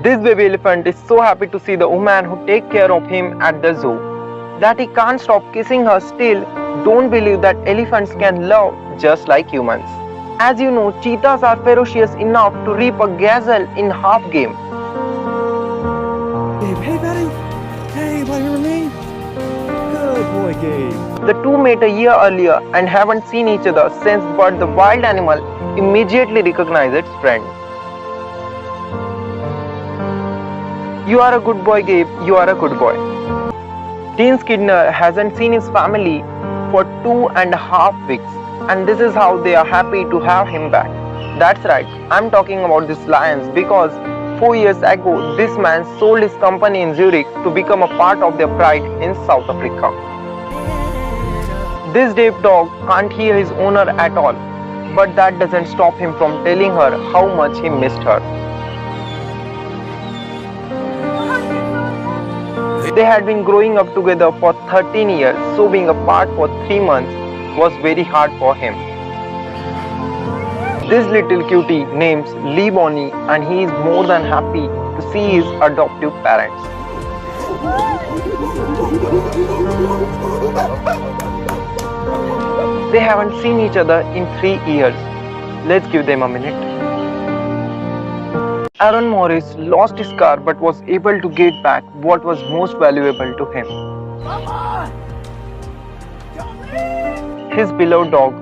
This baby elephant is so happy to see the woman who take care of him at the zoo that he can't stop kissing her. Still, don't believe that elephants can love just like humans. As you know, cheetahs are ferocious enough to rip a gazelle in half game. Gabe, hey buddy. Hey, buddy, remember me? Good boy, Gabe. The two met a year earlier and haven't seen each other since, but the wild animal immediately recognized its friend. You are a good boy, Gabe. You are a good boy. Dean Skinner hasn't seen his family for 2.5 weeks, and this is how they are happy to have him back. That's right, I'm talking about these lions because 4 years ago, this man sold his company in Zurich to become a part of their pride in South Africa. This deaf dog can't hear his owner at all, but that doesn't stop him from telling her how much he missed her. They had been growing up together for 13 years, so being apart for 3 months was very hard for him. This little cutie names Lee Bonnie, and he is more than happy to see his adoptive parents. They haven't seen each other in 3 years. Let's give them a minute. Aaron Morris lost his car but was able to get back what was most valuable to him. His beloved dog,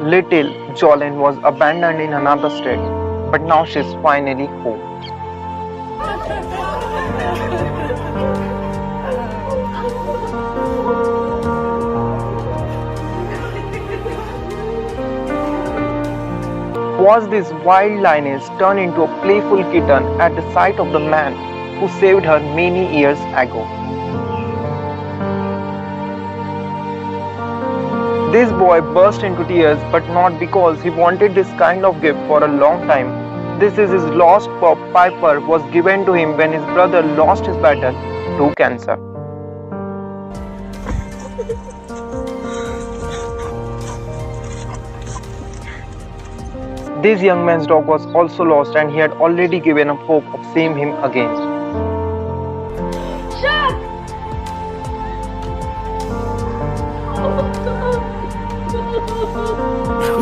little Jolene, was abandoned in another state, but now she's finally home. Watch this wild lioness turn into a playful kitten at the sight of the man who saved her many years ago. This boy burst into tears, but not because he wanted this kind of gift for a long time. This is his lost pup. Piper was given to him when his brother lost his battle to cancer. This young man's dog was also lost, and he had already given up hope of seeing him again. Chuck!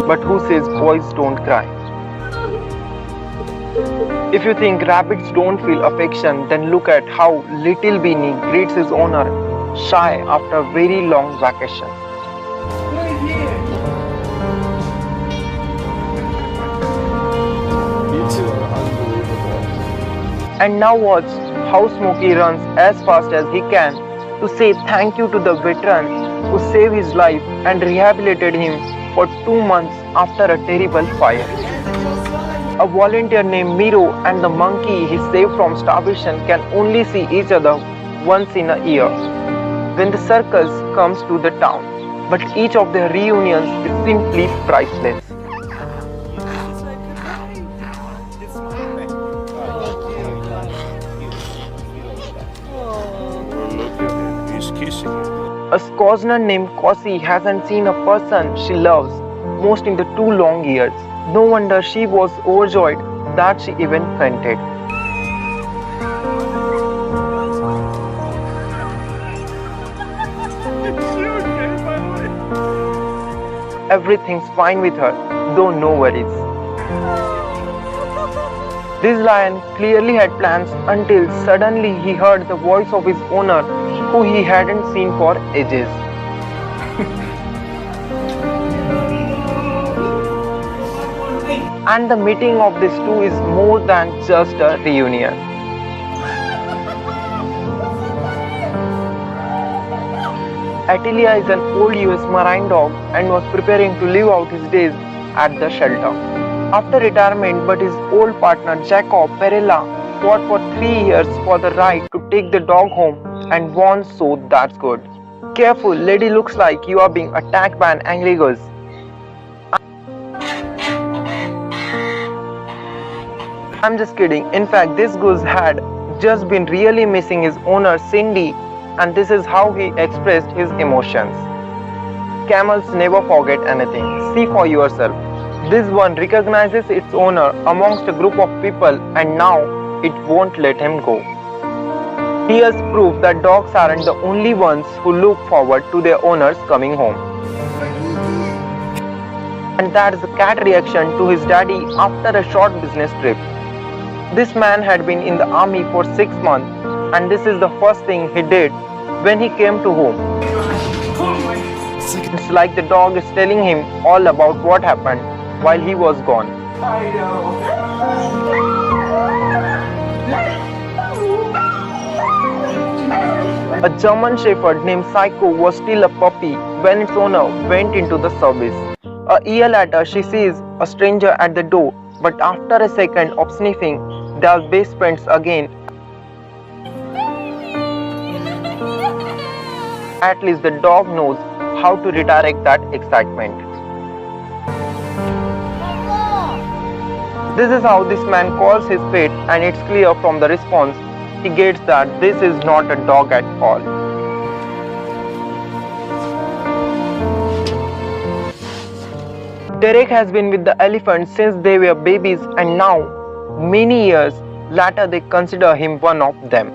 But who says boys don't cry? If you think rabbits don't feel affection, then look at how little Beanie greets his owner, Shy, after a very long vacation. And now watch how Smokey runs as fast as he can to say thank you to the veteran who saved his life and rehabilitated him for 2 months after a terrible fire. A volunteer named Miro and the monkey he saved from starvation can only see each other once in a year when the circus comes to the town, but each of their reunions is simply priceless. A Scotchman named Cossie hasn't seen a person she loves most in the 2 long years. No wonder she was overjoyed that she even fainted. Everything's fine with her, though no worries. This lion clearly had plans until suddenly he heard the voice of his owner, who he hadn't seen for ages. And the meeting of these two is more than just a reunion. Attilia is an old US Marine dog and was preparing to live out his days at the shelter. After retirement, but his old partner Jacob Perella fought for 3 years for the right to take the dog home and won, so that's good. Careful, lady, looks like you are being attacked by an angry goose. I'm just kidding. In fact, this goose had just been really missing his owner Cindy, and this is how he expressed his emotions. Camels never forget anything. See for yourself. This one recognizes its owner amongst a group of people, and now it won't let him go. Here's proof that dogs aren't the only ones who look forward to their owners coming home. And that's the cat reaction to his daddy after a short business trip. This man had been in the army for 6 months, and this is the first thing he did when he came to home. It's like the dog is telling him all about what happened while he was gone. I know. A German Shepherd named Psycho was still a puppy when its owner went into the service. A year later, she sees a stranger at the door, but after a second of sniffing, they are best friends again. At least the dog knows how to redirect that excitement. This is how this man calls his pet, and it's clear from the response he gets that this is not a dog at all. Derek has been with the elephants since they were babies, and now, many years later, they consider him one of them.